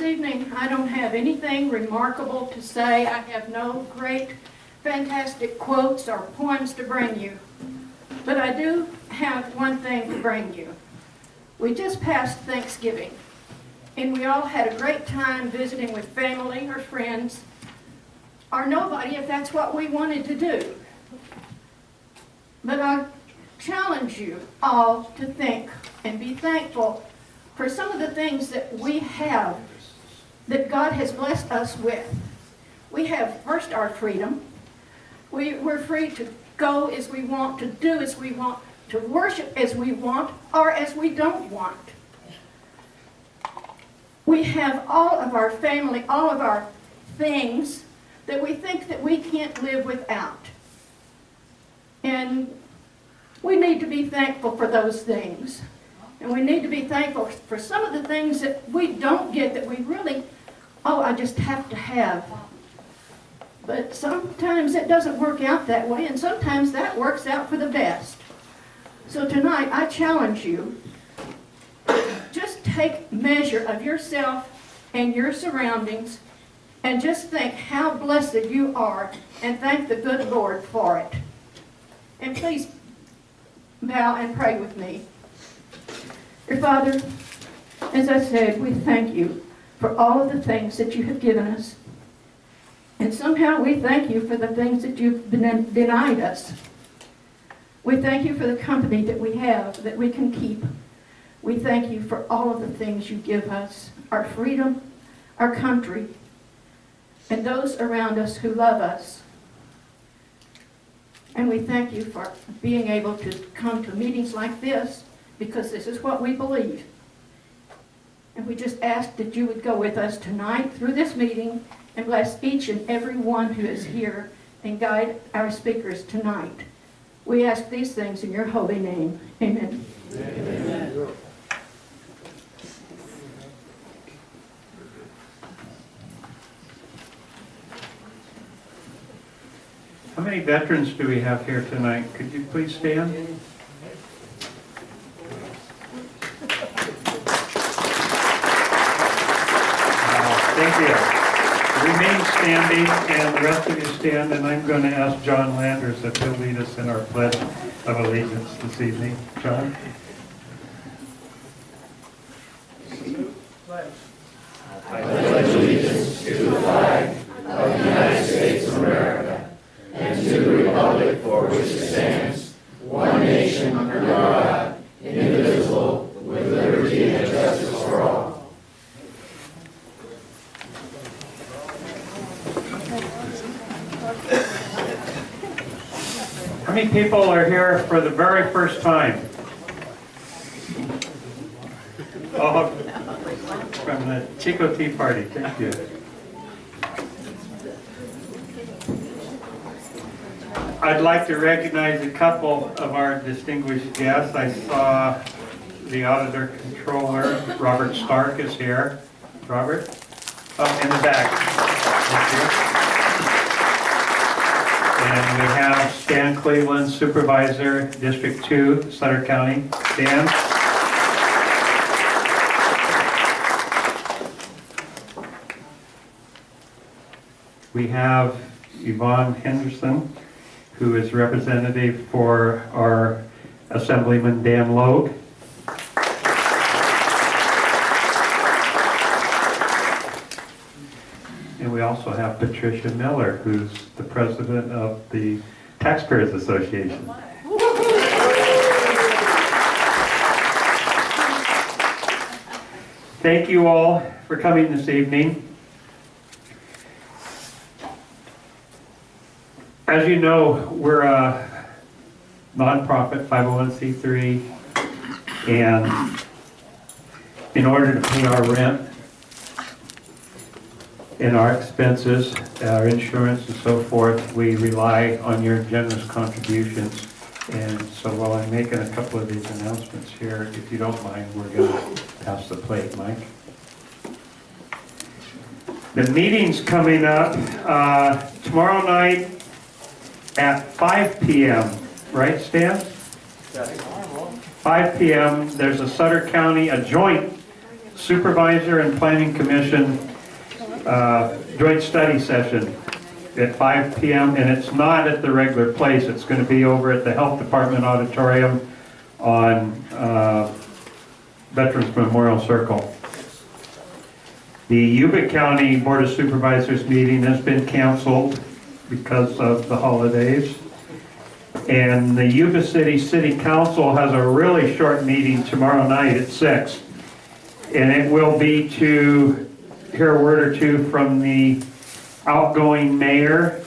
This evening, I don't have anything remarkable to say. I have no great, fantastic quotes or poems to bring you. But I do have one thing to bring you. We just passed Thanksgiving, and we all had a great time visiting with family or friends, or nobody if that's what we wanted to do. But I challenge you all to think and be thankful for some of the things that we have, that God has blessed us with. We have, first, our freedom. We're free to go as we want, to do as we want, to worship as we want, or as we don't want. We have all of our family, all of our things that we think that we can't live without. And we need to be thankful for those things. And we need to be thankful for some of the things that we don't get, that we really, I just have to have. But sometimes it doesn't work out that way, and sometimes that works out for the best. So tonight, I challenge you, just take measure of yourself and your surroundings, and just think how blessed you are, and thank the good Lord for it. And please bow and pray with me. Dear Father, as I said, we thank you for all of the things that you have given us. And somehow we thank you for the things that you've denied us. We thank you for the company that we have, that we can keep. We thank you for all of the things you give us, our freedom, our country, and those around us who love us. And we thank you for being able to come to meetings like this, because this is what we believe. And we just ask that you would go with us tonight through this meeting and bless each and every one who is here and guide our speakers tonight. We ask these things in your holy name. Amen. Amen. How many veterans do we have here tonight? Could you please stand? Thank you. Remain standing, and the rest of you stand, and I'm going to ask John Landers if he'll lead us in our pledge of allegiance this evening. John? I pledge allegiance to the flag of the United States of America and to the republic for which it stands, one nation under God, indivisible, with liberty and justice for all. How many people are here for the very first time? Oh, from the Chico Tea Party. Thank you. I'd like to recognize a couple of our distinguished guests. I saw the Auditor Controller, Robert Stark, is here. Robert? Oh, in the back. Thank you. And we have Stan Cleveland, Supervisor, District 2, Sutter County. Stan? We have Yvonne Henderson, who is representative for our Assemblyman Dan Logue. And we also have Patricia Miller, who's the president of the Taxpayers Association. Thank you all for coming this evening. As you know, we're a nonprofit 501c3, and in order to pay our rent and our expenses, our insurance and so forth, we rely on your generous contributions. And so while I'm making a couple of these announcements here, if you don't mind, we're going to pass the plate, Mike. The meeting's coming up tomorrow night at 5 p.m., right, Stan? 5 p.m. There's a Sutter County, a joint Supervisor and Planning Commission joint study session at 5 p.m. and it's not at the regular place. It's going to be over at the Health Department Auditorium on Veterans Memorial Circle. The Yuba County Board of Supervisors meeting has been canceled because of the holidays. And the Yuba City City Council has a really short meeting tomorrow night at 6. And it will be to hear a word or two from the outgoing mayor,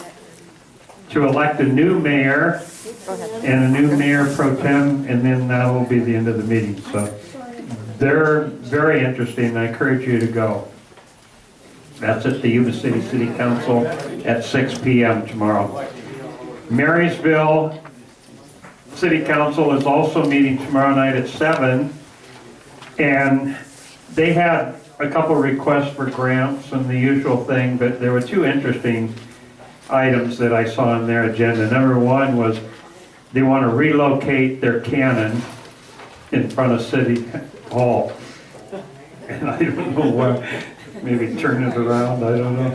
to elect a new mayor and a new mayor pro tem, and then that will be the end of the meeting. So they're very interesting. I encourage you to go. That's at the Yuba City City Council at 6 p.m. tomorrow. Marysville City Council is also meeting tomorrow night at 7, and they had a couple requests for grants and the usual thing, but there were two interesting items that I saw on their agenda. Number one was they want to relocate their cannon in front of City Hall. And I don't know why, maybe turn it around, I don't know.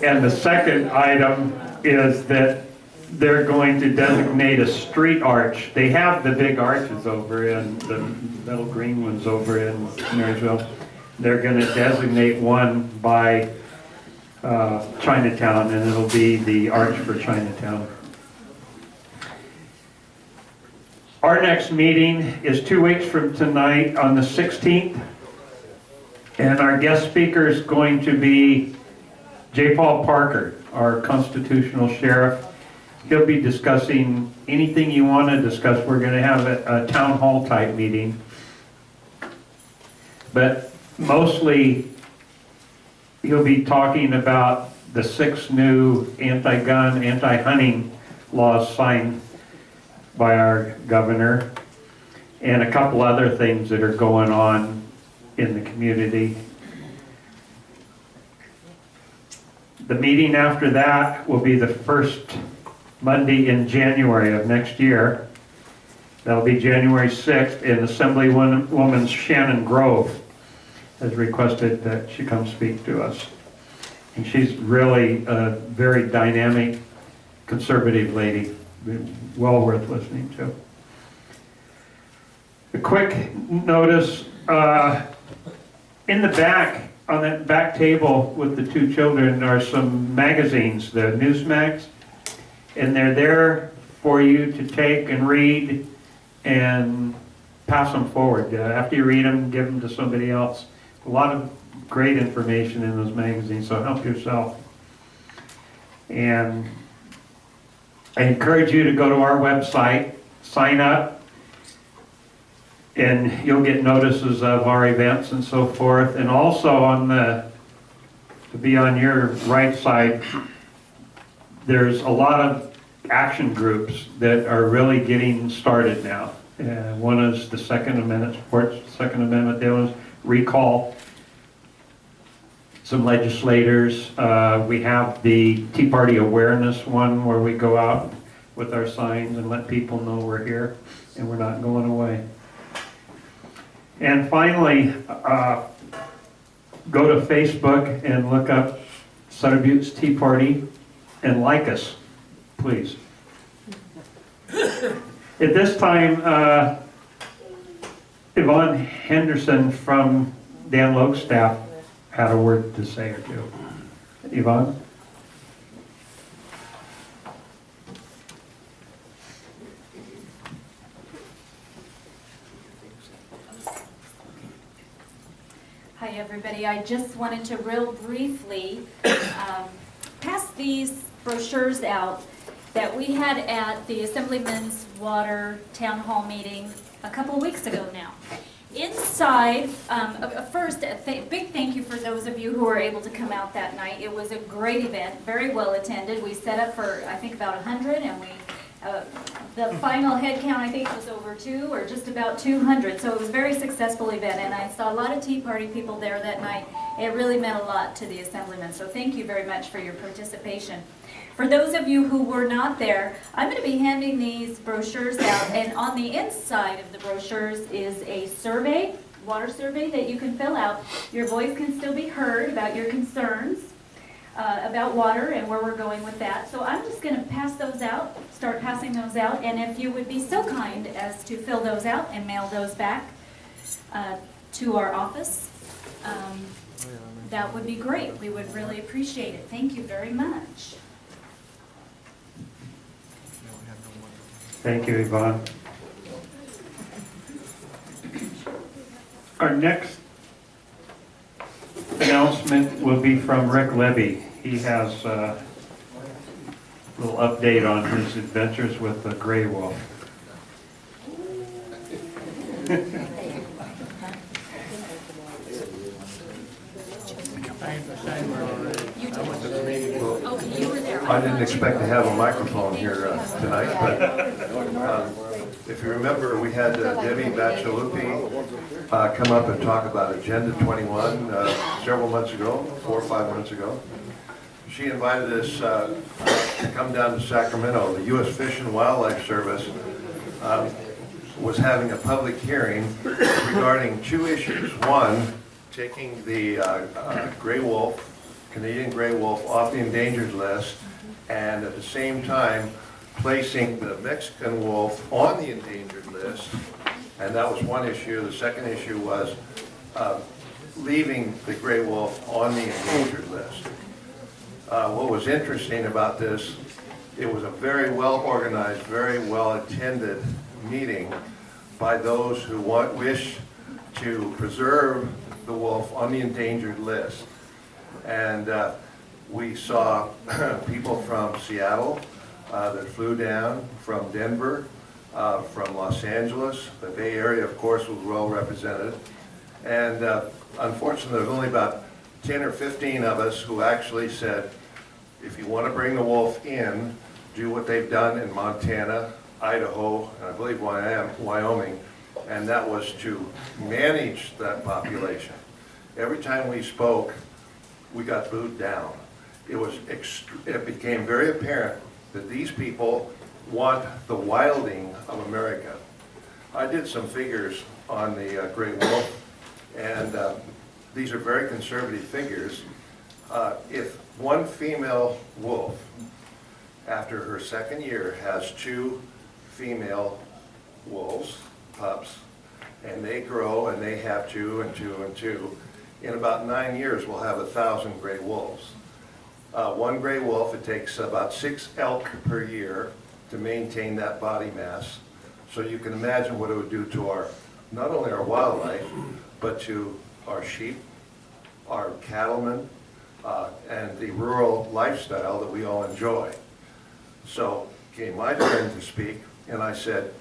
And the second item is that they're going to designate a street arch. They have the big arches over in, the metal green ones over in Marysville. They're going to designate one by Chinatown, and it'll be the arch for Chinatown. Our next meeting is 2 weeks from tonight on the 16th, and our guest speaker is going to be J. Paul Parker, our constitutional sheriff. He'll be discussing anything you want to discuss. We're going to have a town hall type meeting. But mostly he'll be talking about the 6 new anti-gun, anti-hunting laws signed by our governor and a couple other things that are going on in the community. The meeting after that will be the first Monday in January of next year. That'll be January 6th, and Assemblywoman Shannon Grove has requested that she come speak to us. And she's really a very dynamic, conservative lady, well worth listening to. A quick notice, in the back, on that back table with the 2 children are some magazines, the Newsmags. And they're there for you to take and read and pass them forward. After you read them, give them to somebody else. A lot of great information in those magazines, so help yourself. And I encourage you to go to our website, sign up, and you'll get notices of our events and so forth. And also to be on your right side, there's a lot of action groups that are really getting started now. One is the Second Amendment, supports the Second Amendment. The other one is recall some legislators. We have the Tea Party awareness one where we go out with our signs and let people know we're here and we're not going away. And finally, go to Facebook and look up Sutter Butte's Tea Party and like us, please. At this time, Yvonne Henderson from Dan Loke's staff had a word to say or two. Yvonne? Hi everybody, I just wanted to real briefly pass these brochures out that we had at the Assemblyman's Water Town Hall meeting a couple weeks ago now. Inside, first, a big thank you for those of you who were able to come out that night. It was a great event, very well attended. We set up for, I think, about 100, and the final head count, I think, was over 2 or just about 200. So it was a very successful event, and I saw a lot of Tea Party people there that night. It really meant a lot to the Assemblyman, so thank you very much for your participation. For those of you who were not there, I'm going to be handing these brochures out, and on the inside of the brochures is a survey, water survey that you can fill out. Your voice can still be heard about your concerns about water and where we're going with that. So I'm just going to pass those out, start passing those out, and if you would be so kind as to fill those out and mail those back to our office, that would be great. We would really appreciate it. Thank you very much. Thank you, Yvonne. Our next announcement will be from Rick Levy. He has a little update on his adventures with the gray wolf. I didn't expect to have a microphone here tonight, but if you remember, we had Debbie Bacigalupi come up and talk about Agenda 21 several months ago, 4 or 5 months ago. She invited us to come down to Sacramento. The U.S. Fish and Wildlife Service was having a public hearing regarding 2 issues. One, taking the gray wolf, Canadian gray wolf, off the endangered list, and at the same time placing the Mexican wolf on the endangered list. And that was one issue. The second issue was leaving the gray wolf on the endangered list. What was interesting about this, it was a very well organized, very well attended meeting by those who wish to preserve the wolf on the endangered list. And we saw people from Seattle that flew down, from Denver, from Los Angeles. The Bay Area, of course, was well represented. And unfortunately, there's only about 10 or 15 of us who actually said, if you want to bring the wolf in, do what they've done in Montana, Idaho, and I believe Wyoming, and that was to manage that population. Every time we spoke, we got booed down. It became very apparent that these people want the wilding of America. I did some figures on the gray wolf, and these are very conservative figures. If one female wolf, after her second year, has 2 female wolves, pups, and they grow and they have 2 and 2 and 2, in about 9 years we'll have 1,000 gray wolves. One gray wolf, it takes about 6 elk per year to maintain that body mass. So you can imagine what it would do to our, not only our wildlife, but to our sheep, our cattlemen, and the rural lifestyle that we all enjoy. So came my turn to speak, and I said,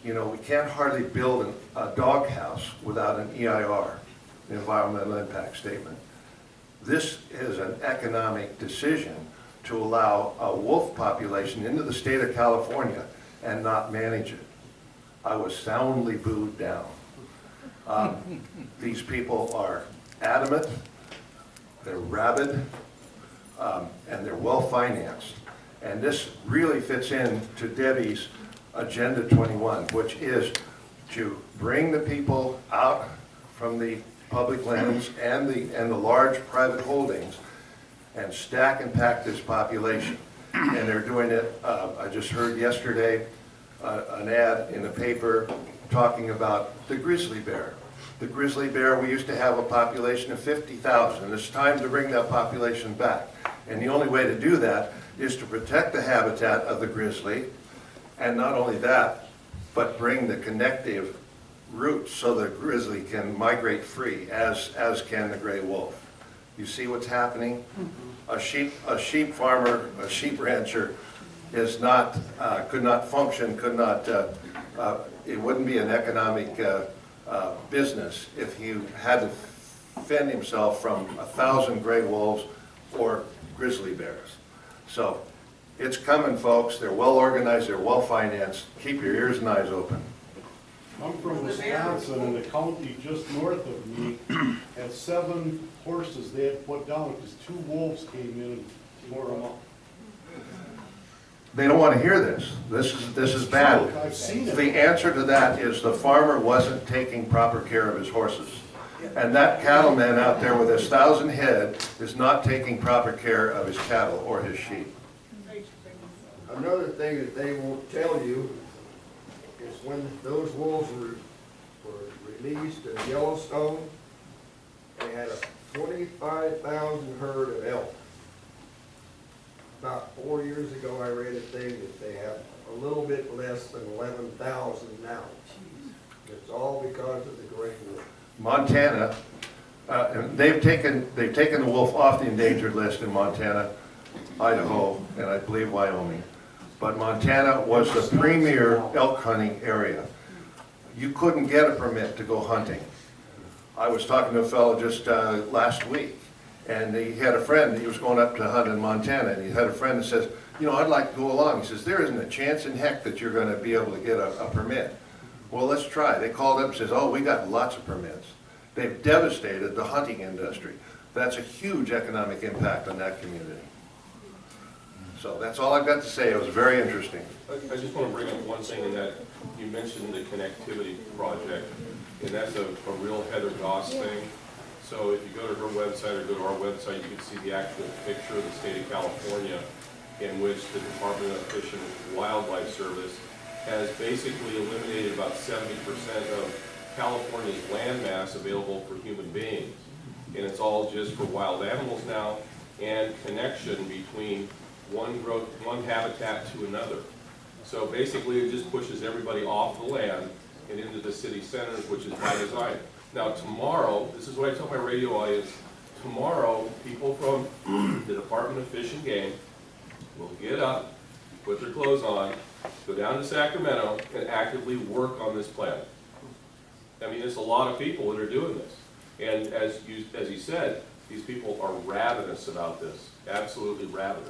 you know, we can't hardly build a doghouse without an EIR, environmental impact statement. This is an economic decision to allow a wolf population into the state of California and not manage it. I was soundly booed down. These people are adamant, they're rabid, and they're well financed. And this really fits into Debbie's Agenda 21, which is to bring the people out from the public lands and the large private holdings and stack and pack this population. And they're doing it, I just heard yesterday an ad in the paper talking about the grizzly bear. The grizzly bear, we used to have a population of 50,000. It's time to bring that population back. And the only way to do that is to protect the habitat of the grizzly, and not only that, but bring the connective roots so the grizzly can migrate free, as can the gray wolf. You see what's happening? A sheep farmer, a sheep rancher is not, could not function, it wouldn't be an economic business if he had to fend himself from 1,000 gray wolves or grizzly bears. So it's coming, folks. They're well organized, they're well financed. Keep your ears and eyes open. I'm from Wisconsin, and the county just north of me had 7 horses they had put down because 2 wolves came in and tore them up. They don't want to hear this. This is bad. I've seen it. The answer to that is the farmer wasn't taking proper care of his horses. And that cattleman out there with his 1,000 head is not taking proper care of his cattle or his sheep. Another thing that they won't tell you is when those wolves were released in Yellowstone, they had a 25,000 herd of elk. About 4 years ago, I read a thing that they have a little bit less than 11,000 now. It's all because of the gray wolf. Montana, and they've taken the wolf off the endangered list in Montana, Idaho, and I believe Wyoming. But Montana was the premier elk hunting area. You couldn't get a permit to go hunting. I was talking to a fellow just last week, and he had a friend, he was going up to hunt in Montana, and he had a friend that says, you know, I'd like to go along. He says, there isn't a chance in heck that you're going to be able to get a permit. Well, let's try. They called up and says, oh, we got lots of permits. They've devastated the hunting industry. That's a huge economic impact on that community. So that's all I've got to say. It was very interesting. I just want to bring up one thing in that you mentioned the connectivity project, and that's a real Heather Goss thing. So if you go to her website or go to our website, you can see the actual picture of the state of California in which the Department of Fish and Wildlife Service has basically eliminated about 70% of California's land mass available for human beings. And it's all just for wild animals now, and connection between one habitat to another. So basically it just pushes everybody off the land and into the city centers, which is by design. Now tomorrow, this is what I tell my radio audience, tomorrow people from the Department of Fish and Game will get up, put their clothes on, go down to Sacramento and actively work on this plan. I mean, it's a lot of people that are doing this. And as you said, these people are ravenous about this, absolutely ravenous.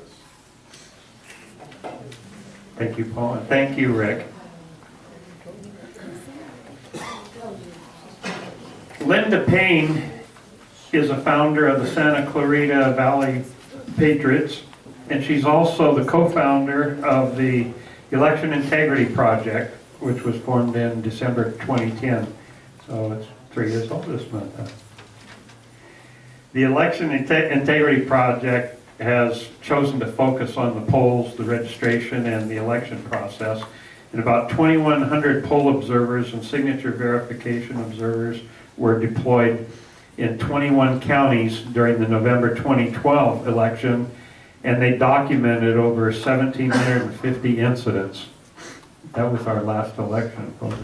Thank you, Paul, and thank you, Rick. Linda Paine is a founder of the Santa Clarita Valley Patriots, and she's also the co-founder of the Election Integrity Project, which was formed in December 2010. So it's 3 years old this month. Huh? The Election Integrity Project has chosen to focus on the polls, the registration, and the election process. And about 2,100 poll observers and signature verification observers were deployed in 21 counties during the November 2012 election, and they documented over 1,750 incidents. That was our last election, folks.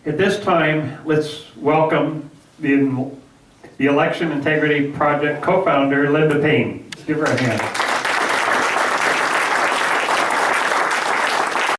At this time, let's welcome the Election Integrity Project co-founder, Linda Paine. Give her a hand.